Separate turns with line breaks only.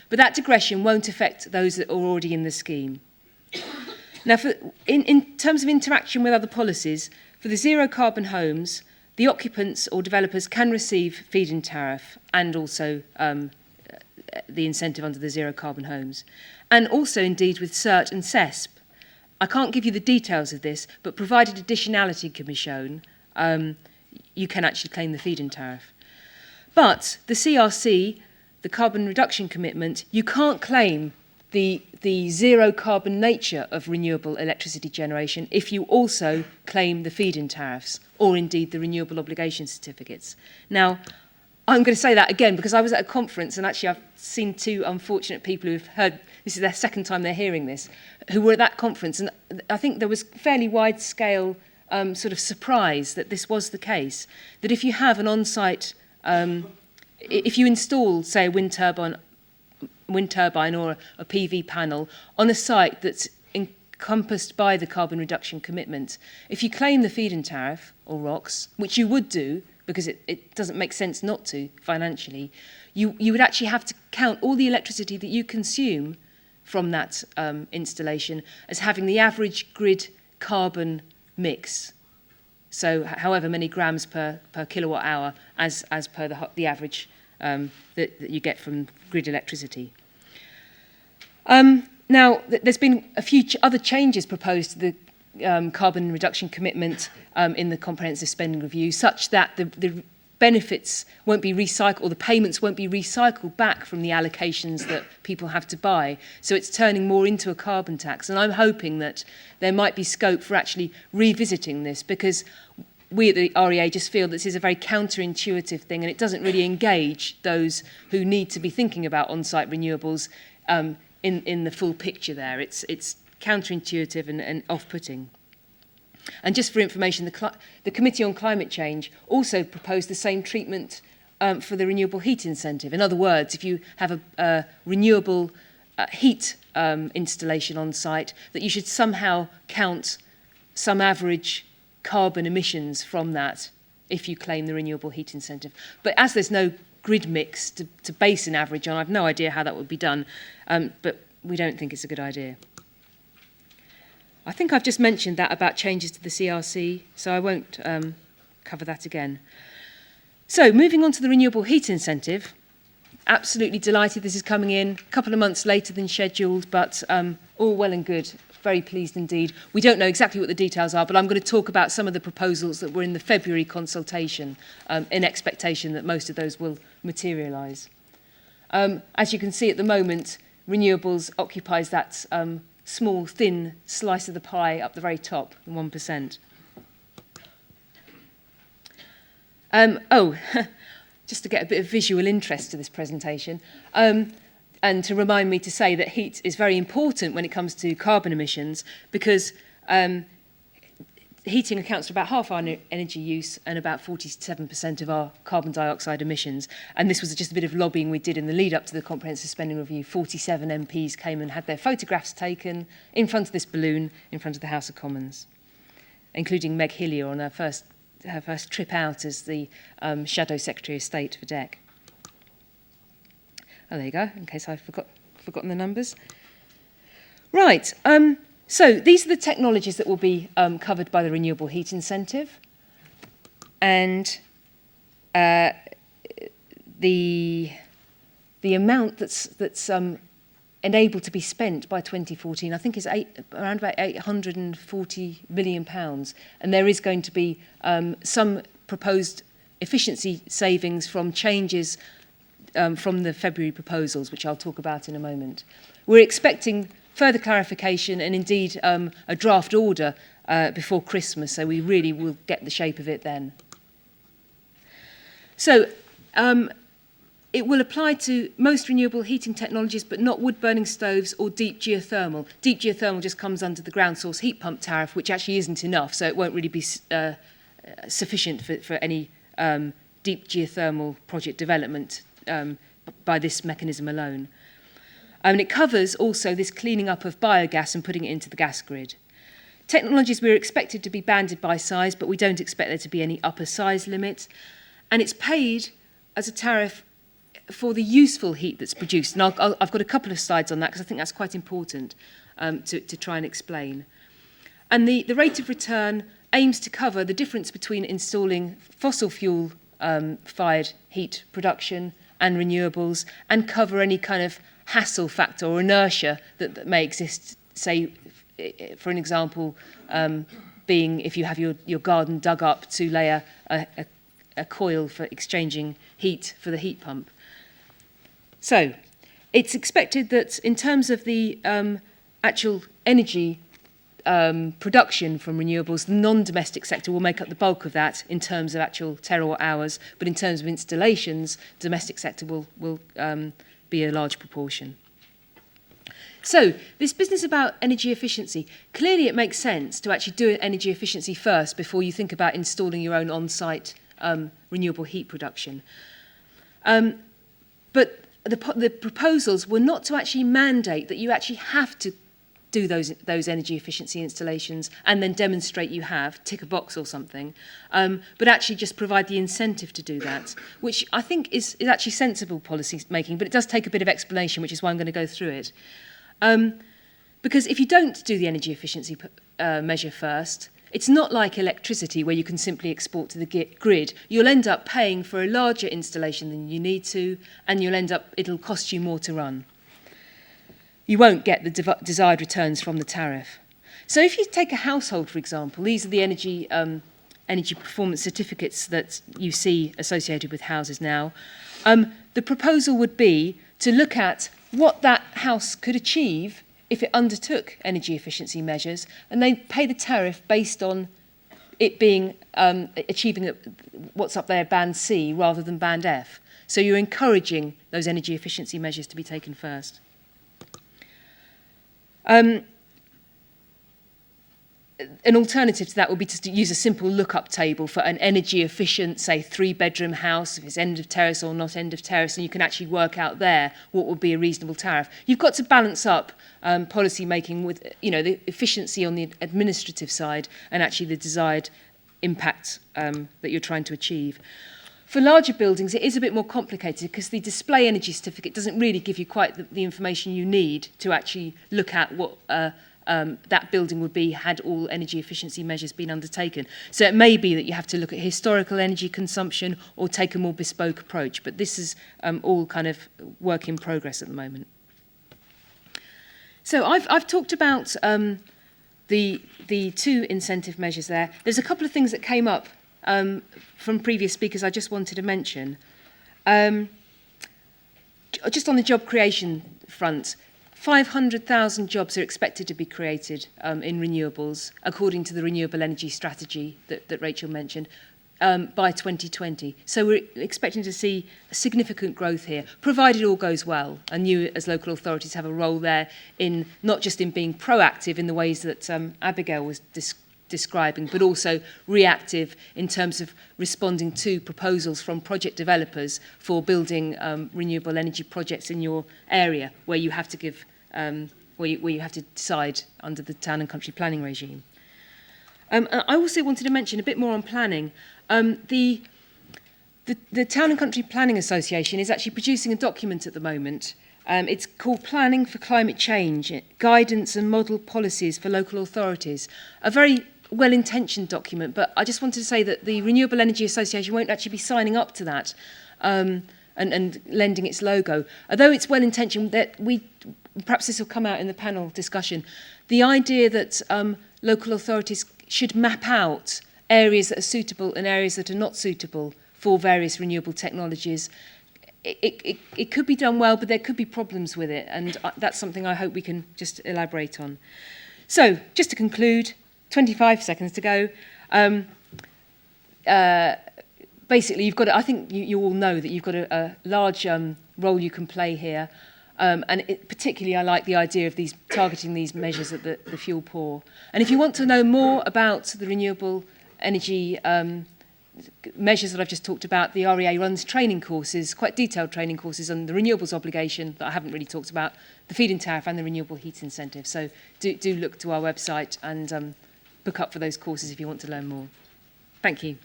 But that digression won't affect those that are already in the scheme. Now, in terms of interaction with other policies, for the zero carbon homes, the occupants or developers can receive feed-in tariff and also the incentive under the zero carbon homes. And also, indeed, with CERT and CESP. I can't give you the details of this, but provided additionality can be shown, you can actually claim the feed-in tariff. But the CRC, the carbon reduction commitment, you can't claim the zero carbon nature of renewable electricity generation if you also claim the feed-in tariffs or indeed the renewable obligation certificates. Now, I'm going to say that again because I was at a conference and actually I've seen two unfortunate people who've heard, this is their second time they're hearing this, who were at that conference, and I think there was fairly wide-scale sort of surprise that this was the case, that if you have an on-site, if you install, say, a wind turbine or a PV panel on a site that's encompassed by the carbon reduction commitment, if you claim the feed-in tariff, or ROCs, which you would do, because it doesn't make sense not to financially, you would actually have to count all the electricity that you consume from that installation as having the average grid carbon mix. So however many grams per kilowatt hour as per the average that you get from grid electricity. Now, there's been a few other changes proposed to the carbon reduction commitment in the comprehensive spending review, such that the benefits won't be recycled, or the payments won't be recycled back from the allocations that people have to buy. So it's turning more into a carbon tax. And I'm hoping that there might be scope for actually revisiting this, because we at the REA just feel this is a very counterintuitive thing, and it doesn't really engage those who need to be thinking about on-site renewables in the full picture there. It's counterintuitive and off-putting. And just for information, the Committee on Climate Change also proposed the same treatment for the renewable heat incentive. In other words, if you have a renewable heat installation on site, that you should somehow count some average carbon emissions from that if you claim the renewable heat incentive. But as there's no grid mix to base an average on, I've no idea how that would be done, but we don't think it's a good idea. I think I've just mentioned that about changes to the CRC, so I won't cover that again. So moving on to the renewable heat incentive, absolutely delighted this is coming in a couple of months later than scheduled, but all well and good, very pleased indeed. We don't know exactly what the details are, but I'm going to talk about some of the proposals that were in the February consultation in expectation that most of those will materialise. As you can see at the moment, renewables occupies that small, thin slice of the pie up the very top, 1%. Just to get a bit of visual interest to this presentation, and to remind me to say that heat is very important when it comes to carbon emissions, because heating accounts for about half our energy use and about 47% of our carbon dioxide emissions. And this was just a bit of lobbying we did in the lead up to the Comprehensive Spending Review. 47 MPs came and had their photographs taken in front of this balloon in front of the House of Commons, including Meg Hillier on her first trip out as the Shadow Secretary of State for DEC. Oh, there you go, in case I've forgotten the numbers. Right. So these are the technologies that will be covered by the renewable heat incentive, and the amount that's enabled to be spent by 2014, I think, is around about £840 million, and there is going to be some proposed efficiency savings from changes from the February proposals, which I'll talk about in a moment. We're expecting further clarification and indeed a draft order before Christmas, so we really will get the shape of it then. So it will apply to most renewable heating technologies, but not wood-burning stoves or deep geothermal. Deep geothermal just comes under the ground source heat pump tariff, which actually isn't enough, so it won't really be sufficient for any deep geothermal project development by this mechanism alone. And it covers also this cleaning up of biogas and putting it into the gas grid. Technologies we're expected to be banded by size, but we don't expect there to be any upper size limit. And it's paid as a tariff for the useful heat that's produced. And I've got a couple of slides on that because I think that's quite important to try and explain. And the rate of return aims to cover the difference between installing fossil fuel fired heat production and renewables, and cover any kind of hassle factor or inertia that may exist, say, for an example, being if you have your garden dug up to lay a coil for exchanging heat for the heat pump. So it's expected that in terms of the actual energy production from renewables, the non-domestic sector will make up the bulk of that in terms of actual terawatt hours, but in terms of installations, domestic sector will be a large proportion. So this business about energy efficiency, clearly it makes sense to actually do energy efficiency first before you think about installing your own on-site renewable heat production. But the proposals were not to actually mandate that you actually have to do those energy efficiency installations and then demonstrate you have, tick a box or something, but actually just provide the incentive to do that, which I think is actually sensible policy making, but it does take a bit of explanation, which is why I'm going to go through it. Because if you don't do the energy efficiency measure first, it's not like electricity where you can simply export to the grid. You'll end up paying for a larger installation than you need to, and it'll cost you more to run. You won't get the desired returns from the tariff. So if you take a household, for example, these are the energy performance certificates that you see associated with houses now. The proposal would be to look at what that house could achieve if it undertook energy efficiency measures, and they pay the tariff based on it being achieving what's up there, band C, rather than band F. So you're encouraging those energy efficiency measures to be taken first. An alternative to that would be to use a simple lookup table for an energy efficient, say, 3-bedroom house, if it's end of terrace or not end of terrace, and you can actually work out there what would be a reasonable tariff. You've got to balance up policy making with, the efficiency on the administrative side and actually the desired impact that you're trying to achieve. For larger buildings, it is a bit more complicated because the display energy certificate doesn't really give you quite the information you need to actually look at what that building would be had all energy efficiency measures been undertaken. So it may be that you have to look at historical energy consumption or take a more bespoke approach, but this is all kind of work in progress at the moment. So I've talked about the 2 incentive measures there. There's a couple of things that came up from previous speakers I just wanted to mention. Just on the job creation front, 500,000 jobs are expected to be created in renewables, according to the renewable energy strategy that Rachel mentioned, by 2020. So we're expecting to see a significant growth here, provided all goes well. And you, as local authorities, have a role there in not just in being proactive in the ways that Abigail was describing, but also reactive in terms of responding to proposals from project developers for building renewable energy projects in your area, where you have to give, where you have to decide under the town and country planning regime. I also wanted to mention a bit more on planning. The Town and Country Planning Association is actually producing a document at the moment. It's called Planning for Climate Change, Guidance and Model Policies for Local Authorities. A very well-intentioned document, but I just wanted to say that the Renewable Energy Association won't actually be signing up to that and lending its logo. Although it's well-intentioned, that perhaps this will come out in the panel discussion, the idea that local authorities should map out areas that are suitable and areas that are not suitable for various renewable technologies. It could be done well, but there could be problems with it, and that's something I hope we can just elaborate on. So, just to conclude, 25 seconds to go. Basically, you've got I think you all know that you've got a large role you can play here, and particularly I like the idea of targeting these measures at the fuel poor. And if you want to know more about the renewable energy measures that I've just talked about, the REA runs training courses, quite detailed training courses on the renewables obligation that I haven't really talked about, the feed-in tariff and the renewable heat incentive. So do look to our website and book up for those courses if you want to learn more. Thank you.